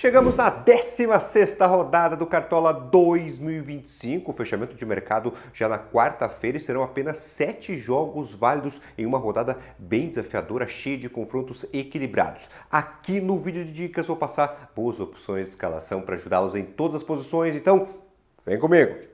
Chegamos na 16ª rodada do Cartola 2025, fechamento de mercado já na quarta-feira e serão apenas 7 jogos válidos em uma rodada bem desafiadora, cheia de confrontos equilibrados. Aqui no vídeo de dicas vou passar boas opções de escalação para ajudá-los em todas as posições, então vem comigo!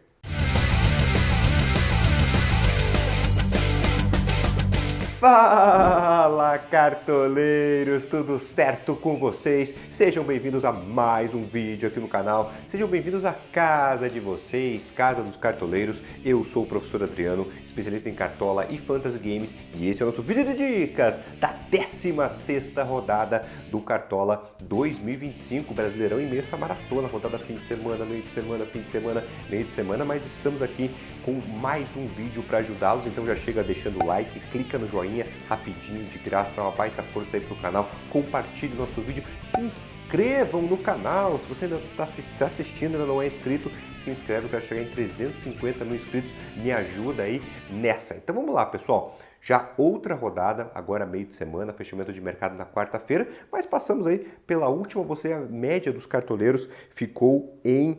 Fala, cartoleiros! Tudo certo com vocês? Sejam bem-vindos a mais um vídeo aqui no canal. Sejam bem-vindos à casa de vocês, Casa dos Cartoleiros. Eu sou o professor Adriano, especialista em Cartola e Fantasy Games, e esse é o nosso vídeo de dicas da 16ª rodada do Cartola 2025, Brasileirão em meio a essa maratona, rodada fim de semana, meio de semana, fim de semana, meio de semana, mas estamos aqui com mais um vídeo para ajudá-los, então já chega deixando o like, clica no joinha rapidinho, de graça, dá uma baita força aí pro canal, compartilhe o nosso vídeo, se inscrevam no canal, se você ainda está assistindo e ainda não é inscrito, se inscreve, eu quero chegar em 350 mil inscritos, me ajuda aí nessa. Então vamos lá, pessoal, já outra rodada, agora meio de semana, fechamento de mercado na quarta-feira, mas passamos aí pela última, a média dos cartoleiros ficou em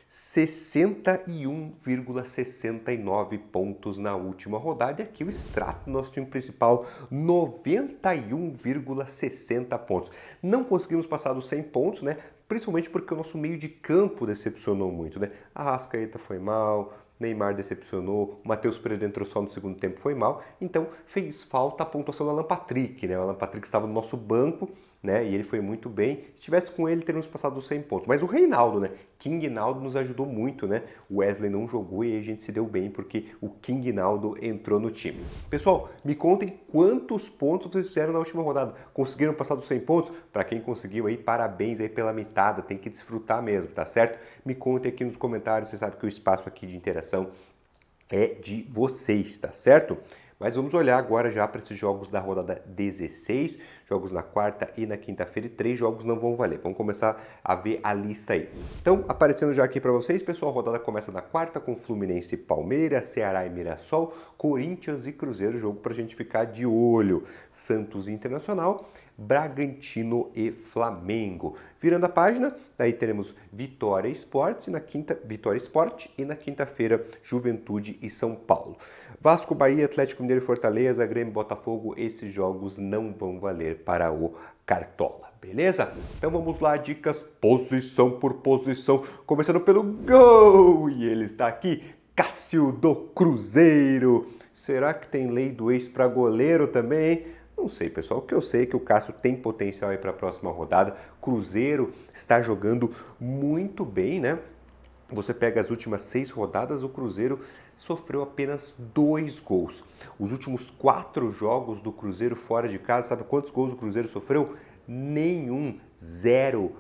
61,69 pontos na última rodada, e aqui o extrato do nosso time principal, 91,60 pontos. Não conseguimos passar dos 100 pontos, né? Principalmente porque o nosso meio de campo decepcionou muito, né? Arrascaeta foi mal, Neymar decepcionou, o Matheus Pereira entrou só no segundo tempo, foi mal, então fez falta a pontuação do Alan Patrick, né? O Alan Patrick estava no nosso banco, né? E ele foi muito bem. Se tivesse com ele, teríamos passado dos 100 pontos. Mas o Reinaldo, né? King Naldo nos ajudou muito, né? O Wesley não jogou e a gente se deu bem porque o King Naldo entrou no time. Pessoal, me contem quantos pontos vocês fizeram na última rodada. Conseguiram passar dos 100 pontos? Para quem conseguiu aí, parabéns aí pela mitada. Tem que desfrutar mesmo, tá certo? Me contem aqui nos comentários. Você sabe que o espaço aqui de interação é de vocês, tá certo? Mas vamos olhar agora já para esses jogos da rodada 16, jogos na quarta e na quinta-feira, e 3 jogos não vão valer. Vamos começar a ver a lista aí. Então, aparecendo já aqui para vocês, pessoal, a rodada começa na quarta com Fluminense e Palmeiras, Ceará e Mirassol, Corinthians e Cruzeiro, jogo para a gente ficar de olho. Santos e Internacional, Bragantino e Flamengo. Virando a página, daí teremos Vitória Esportes e na quinta Vitória Esporte e na quinta-feira Juventude e São Paulo. Vasco, Bahia, Atlético Mineiro e Fortaleza, Grêmio, Botafogo, esses jogos não vão valer para o Cartola, beleza? Então vamos lá, dicas posição por posição, começando pelo gol, e ele está aqui, Cássio do Cruzeiro. Será que tem lei do ex para goleiro também, hein? Não sei, pessoal. O que eu sei é que o Cássio tem potencial aí para a próxima rodada. Cruzeiro está jogando muito bem, né? Você pega as últimas 6 rodadas, o Cruzeiro sofreu apenas 2 gols. Os últimos 4 jogos do Cruzeiro fora de casa, sabe quantos gols o Cruzeiro sofreu? Nenhum, 0.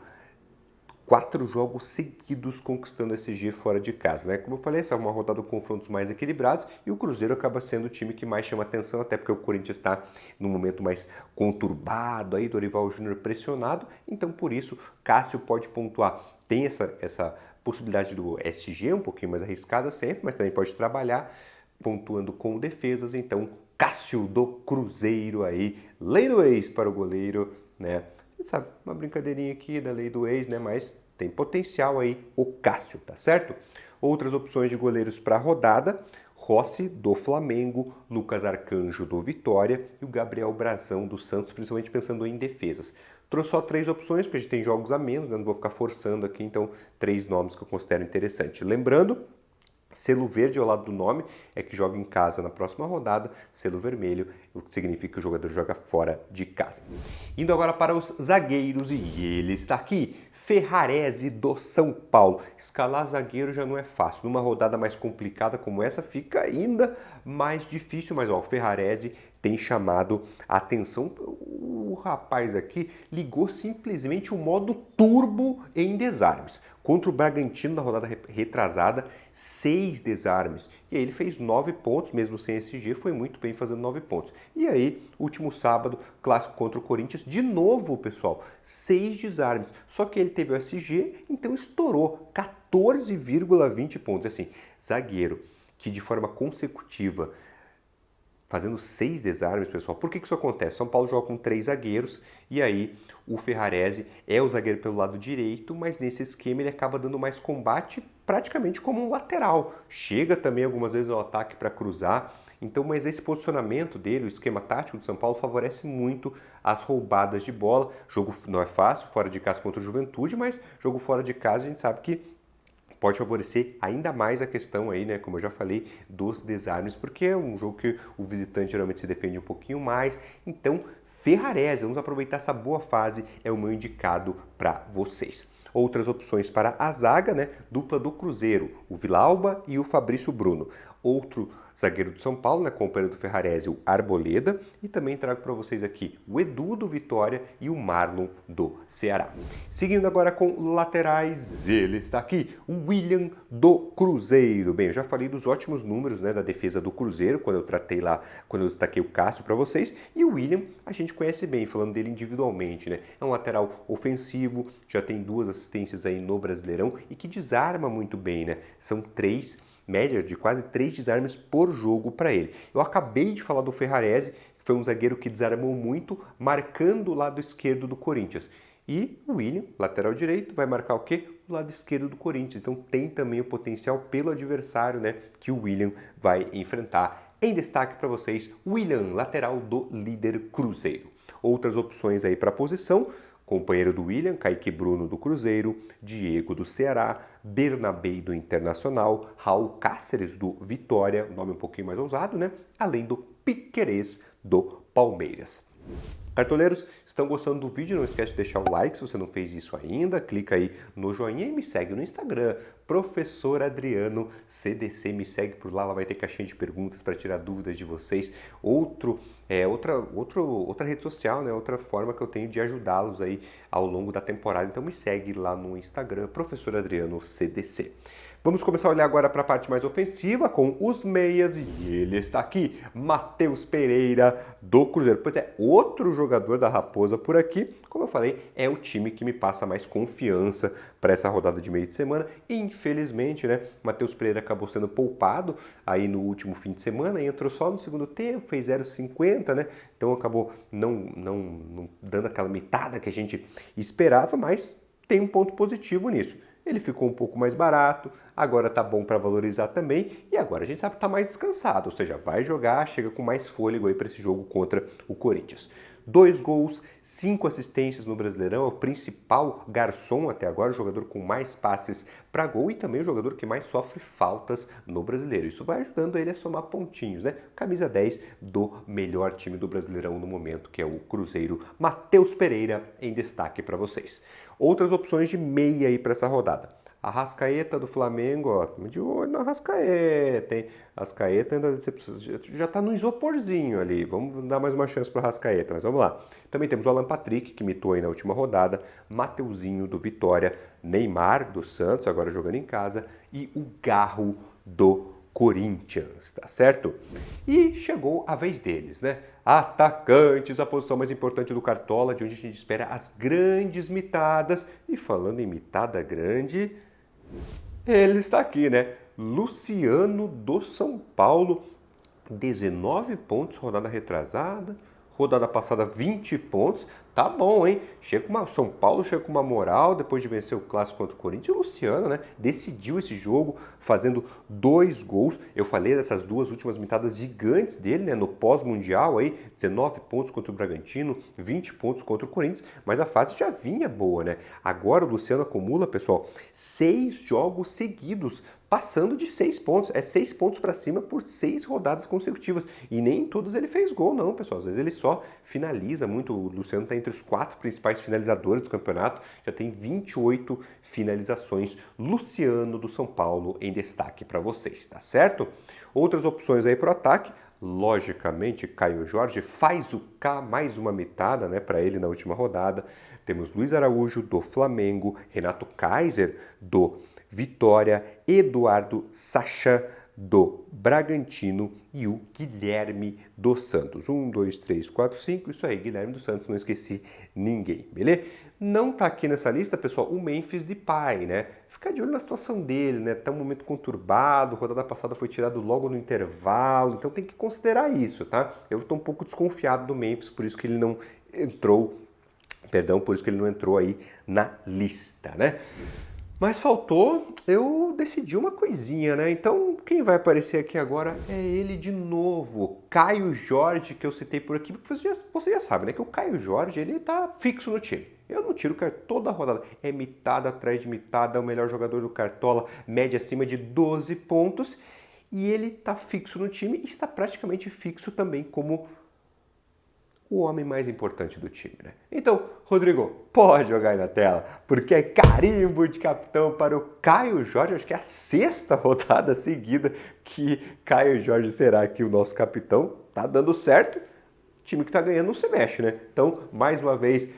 4 jogos seguidos conquistando esse G fora de casa, né? Como eu falei, essa é uma rodada com confrontos mais equilibrados e o Cruzeiro acaba sendo o time que mais chama atenção, até porque o Corinthians está num momento mais conturbado aí, Dorival Júnior pressionado, então por isso Cássio pode pontuar. Tem essa possibilidade do SG, um pouquinho mais arriscada sempre, mas também pode trabalhar pontuando com defesas, então Cássio do Cruzeiro aí, lei do ex para o goleiro, né? Sabe, uma brincadeirinha aqui da lei do ex, né? Mas tem potencial aí o Cássio, tá certo? Outras opções de goleiros para a rodada: Rossi do Flamengo, Lucas Arcanjo do Vitória e o Gabriel Brazão do Santos, principalmente pensando em defesas. Trouxe só 3 opções, porque a gente tem jogos a menos, né? Não vou ficar forçando aqui, então 3 nomes que eu considero interessante. Lembrando, selo verde ao lado do nome é que joga em casa na próxima rodada, selo vermelho, o que significa que o jogador joga fora de casa. Indo agora para os zagueiros, e ele está aqui, Ferrarese do São Paulo. Escalar zagueiro já não é fácil, numa rodada mais complicada como essa fica ainda mais difícil, mas ó, o Ferrarese tem chamado a atenção. O rapaz aqui ligou simplesmente o modo turbo em desarmes. Contra o Bragantino na rodada retrasada, 6 desarmes. E aí ele fez 9 pontos, mesmo sem SG, foi muito bem fazendo 9 pontos. E aí, último sábado, clássico contra o Corinthians, de novo, pessoal, 6 desarmes. Só que ele teve o SG, então estourou 14,20 pontos. Assim, zagueiro que de forma consecutiva fazendo 6 desarmes, pessoal. Por que isso acontece? São Paulo joga com 3 zagueiros e aí o Ferrarese é o zagueiro pelo lado direito, mas nesse esquema ele acaba dando mais combate praticamente como um lateral. Chega também algumas vezes ao ataque para cruzar. Então, mas esse posicionamento dele, o esquema tático do São Paulo favorece muito as roubadas de bola. Jogo não é fácil, fora de casa contra o Juventude, mas jogo fora de casa a gente sabe que pode favorecer ainda mais a questão aí, né, como eu já falei, dos desarmes, porque é um jogo que o visitante geralmente se defende um pouquinho mais. Então, Ferrarese, vamos aproveitar essa boa fase, é o meu indicado para vocês. Outras opções para a zaga, né, dupla do Cruzeiro, o Vilauba e o Fabrício Bruno. Outro zagueiro do São Paulo, né, companheiro do Ferrarese, o Arboleda. E também trago para vocês aqui o Edu do Vitória e o Marlon do Ceará. Seguindo agora com laterais, ele está aqui, o William do Cruzeiro. Bem, eu já falei dos ótimos números, né, da defesa do Cruzeiro, quando eu destaquei o Cássio para vocês. E o William, a gente conhece bem, falando dele individualmente, né? É um lateral ofensivo, já tem 2 assistências aí no Brasileirão e que desarma muito bem, né? São 3 média de quase 3 desarmes por jogo para ele. Eu acabei de falar do Ferrarese, que foi um zagueiro que desarmou muito, marcando o lado esquerdo do Corinthians. E o William, lateral direito, vai marcar o quê? O lado esquerdo do Corinthians. Então tem também o potencial pelo adversário, né, que o William vai enfrentar. Em destaque para vocês, William, lateral do líder Cruzeiro. Outras opções aí para a posição: companheiro do William, Kaique Bruno do Cruzeiro, Diego do Ceará, Bernabei do Internacional, Raul Cáceres do Vitória, um nome um pouquinho mais ousado, né? Além do Piquerez do Palmeiras. Cartoleiros, estão gostando do vídeo? Não esquece de deixar o like se você não fez isso ainda. Clica aí no joinha e me segue no Instagram, Professor Adriano CDC. Me segue por lá, vai ter caixinha de perguntas para tirar dúvidas de vocês. Outra rede social, né? Outra forma que eu tenho de ajudá-los aí ao longo da temporada. Então me segue lá no Instagram, Professor Adriano CDC. Vamos começar a olhar agora para a parte mais ofensiva com os meias e ele está aqui, Matheus Pereira do Cruzeiro. Pois é, outro jogador da Raposa por aqui. Como eu falei, é o time que me passa mais confiança para essa rodada de meio de semana. Infelizmente, né, Matheus Pereira acabou sendo poupado aí no último fim de semana e entrou só no segundo tempo, fez 0,50, né? Então acabou não dando aquela mitada que a gente esperava, mas tem um ponto positivo nisso. Ele ficou um pouco mais barato, agora tá bom para valorizar também e agora a gente sabe que tá mais descansado, ou seja, vai jogar, chega com mais fôlego aí para esse jogo contra o Corinthians. 2 gols, 5 assistências no Brasileirão, é o principal garçom até agora, o jogador com mais passes para gol e também o jogador que mais sofre faltas no Brasileiro. Isso vai ajudando ele a somar pontinhos, né? Camisa 10 do melhor time do Brasileirão no momento, que é o Cruzeiro. Matheus Pereira em destaque para vocês. Outras opções de meia aí para essa rodada. Arrascaeta do Flamengo, ó, de olho na Arrascaeta, hein? Arrascaeta ainda já tá no isoporzinho ali. Vamos dar mais uma chance para o Arrascaeta, mas vamos lá. Também temos o Alan Patrick, que mitou aí na última rodada, Mateuzinho do Vitória, Neymar do Santos, agora jogando em casa, e o Garro do Corinthians, tá certo? E chegou a vez deles, né? Atacantes, a posição mais importante do Cartola, de onde a gente espera as grandes mitadas. E falando em mitada grande, ele está aqui, né? Luciano do São Paulo, 19 pontos, rodada retrasada. Rodada passada, 20 pontos. Tá bom, hein? São Paulo chega com uma moral depois de vencer o clássico contra o Corinthians. E o Luciano, né? Decidiu esse jogo fazendo 2 gols. Eu falei dessas 2 últimas mitadas gigantes dele, né? No pós-mundial aí, 19 pontos contra o Bragantino, 20 pontos contra o Corinthians. Mas a fase já vinha boa, né? Agora o Luciano acumula, pessoal, 6 jogos seguidos, passando de 6 pontos. É 6 pontos para cima por 6 rodadas consecutivas. E nem em todas ele fez gol, não, pessoal. Às vezes ele só finaliza muito. O Luciano está entre os 4 principais finalizadores do campeonato. Já tem 28 finalizações. Luciano do São Paulo em destaque para vocês, tá certo? Outras opções aí para o ataque. Logicamente, Caio Jorge faz o K, mais uma mitada, né, para ele na última rodada. Temos Luiz Araújo do Flamengo, Renato Kaiser do Vitória, Eduardo Sacha do Bragantino e o Guilherme dos Santos. 1, 2, 3, 4, 5, isso aí, Guilherme dos Santos, não esqueci ninguém, beleza? Não tá aqui nessa lista, pessoal, o Memphis Depay, né? Ficar de olho na situação dele, né? Tá um momento conturbado, a rodada passada foi tirado logo no intervalo, então tem que considerar isso, tá? Eu tô um pouco desconfiado do Memphis, por isso que ele não entrou, por isso que ele não entrou aí na lista, né? Mas faltou eu decidir uma coisinha, né? Então, quem vai aparecer aqui agora é ele de novo, Caio Jorge, que eu citei por aqui, porque você já sabe, né? Que o Caio Jorge, ele tá fixo no time. Eu não tiro o cara toda a rodada. É mitada atrás de mitada, é o melhor jogador do Cartola, média acima de 12 pontos. E ele tá fixo no time e está praticamente fixo também como o homem mais importante do time, né? Então, Rodrigo, pode jogar aí na tela, porque é carimbo de capitão para o Caio Jorge. Acho que é a 6ª rodada seguida que Caio Jorge será aqui o nosso capitão. Tá dando certo, o time que tá ganhando não se mexe, né? Então, mais uma vez,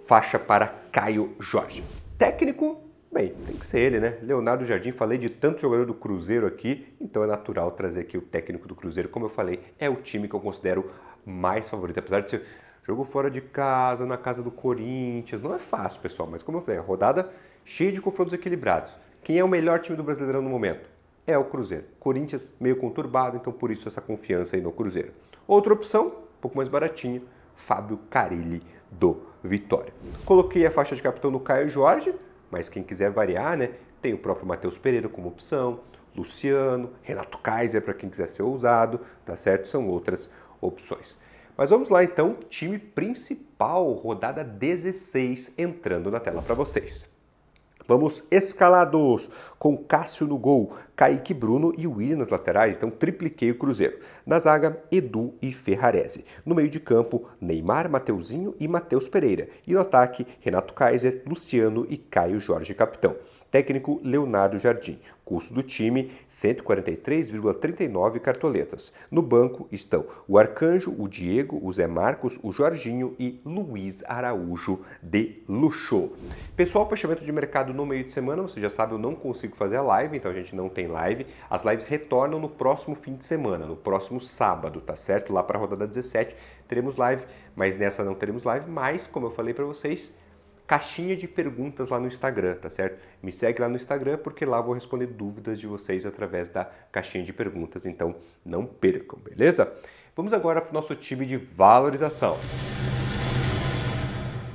faixa para Caio Jorge. Técnico, bem, tem que ser ele, né? Leonardo Jardim, falei de tanto jogador do Cruzeiro aqui, então é natural trazer aqui o técnico do Cruzeiro. Como eu falei, é o time que eu considero mais favorito, apesar de ser jogo fora de casa, na casa do Corinthians. Não é fácil, pessoal, mas como eu falei, a rodada cheia de confrontos equilibrados. Quem é o melhor time do Brasileirão no momento? É o Cruzeiro. Corinthians meio conturbado, então por isso essa confiança aí no Cruzeiro. Outra opção, um pouco mais baratinha, Fábio Carille do Vitória. Coloquei a faixa de capitão no Caio Jorge, mas quem quiser variar, né? Tem o próprio Matheus Pereira como opção, Luciano, Renato Kaiser para quem quiser ser ousado, tá certo? São outras opções. Mas vamos lá então, time principal, rodada 16, entrando na tela para vocês. Vamos escalados, com Cássio no gol, Kaique, Bruno e Willian nas laterais, então tripliquei o Cruzeiro. Na zaga, Edu e Ferrarese. No meio de campo, Neymar, Mateuzinho e Matheus Pereira. E no ataque, Renato Kaiser, Luciano e Caio Jorge, capitão. Técnico, Leonardo Jardim. Custo do time, 143,39 cartoletas. No banco estão o Arcanjo, o Diego, o Zé Marcos, o Jorginho e Luiz Araújo de luxo. Pessoal, fechamento de mercado no meio de semana, você já sabe, eu não consigo fazer a live, então a gente não tem live. As lives retornam no próximo fim de semana, no próximo sábado, tá certo? Lá para a rodada 17 teremos live, mas nessa não teremos live, mas, como eu falei para vocês, caixinha de perguntas lá no Instagram, tá certo? Me segue lá no Instagram porque lá eu vou responder dúvidas de vocês através da caixinha de perguntas, então não percam, beleza? Vamos agora para o nosso time de valorização.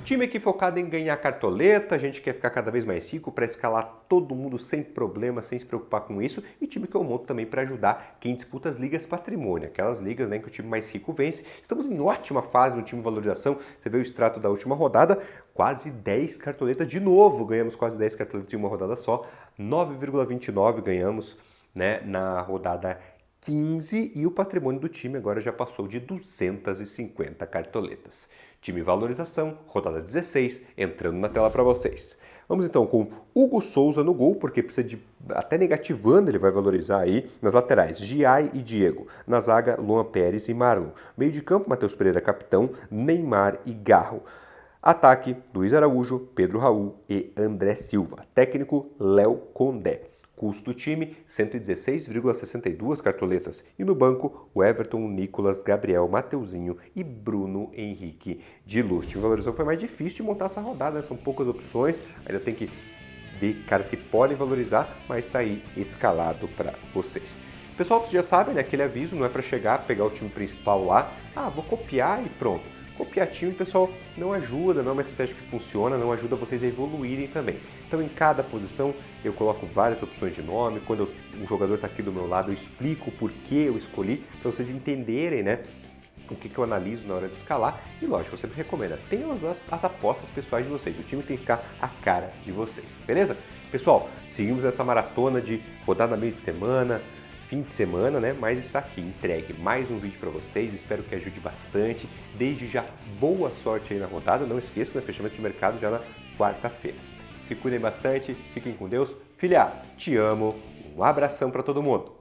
Time aqui focado em ganhar cartoleta, a gente quer ficar cada vez mais rico para escalar todo mundo sem problema, sem se preocupar com isso. E time que eu monto também para ajudar quem disputa as ligas patrimônio, aquelas ligas, né, que o time mais rico vence. Estamos em ótima fase no time valorização, você vê o extrato da última rodada, quase 10 cartoletas de novo, ganhamos quase 10 cartoletas em uma rodada só, 9,29 ganhamos, né, na rodada 15 e o patrimônio do time agora já passou de 250 cartoletas. Time valorização, rodada 16, entrando na tela para vocês. Vamos então com Hugo Souza no gol, porque precisa de, até negativando ele vai valorizar aí. Nas laterais, Giai e Diego. Na zaga, Luan Pérez e Marlon. Meio de campo, Matheus Pereira, capitão, Neymar e Garro. Ataque, Luiz Araújo, Pedro Raul e André Silva. Técnico, Léo Condé. Custo do time, 116,62 cartoletas. E no banco, o Everton, Nicolas, Gabriel, Mateuzinho e Bruno Henrique de Luz. O time de valorização foi mais difícil de montar essa rodada, né? São poucas opções, ainda tem que ver caras que podem valorizar, mas está aí escalado para vocês. Pessoal, vocês já sabem, né? Aquele aviso não é para chegar, pegar o time principal lá, vou copiar e pronto. Copiar time, pessoal, não ajuda, não é uma estratégia que funciona, não ajuda vocês a evoluírem também. Então, em cada posição, eu coloco várias opções de nome. Quando o jogador está aqui do meu lado, eu explico o porquê eu escolhi, para vocês entenderem, né, o que eu analiso na hora de escalar. E, lógico, eu sempre recomendo, tenham as apostas pessoais de vocês. O time tem que ficar a cara de vocês, beleza? Pessoal, seguimos essa maratona de rodada meio de semana, fim de semana, né? Mas está aqui, entregue mais um vídeo para vocês, espero que ajude bastante. Desde já, boa sorte aí na rodada, não esqueça, né? Fechamento de mercado já na quarta-feira. Se cuidem bastante, fiquem com Deus. Filha, te amo, um abração para todo mundo.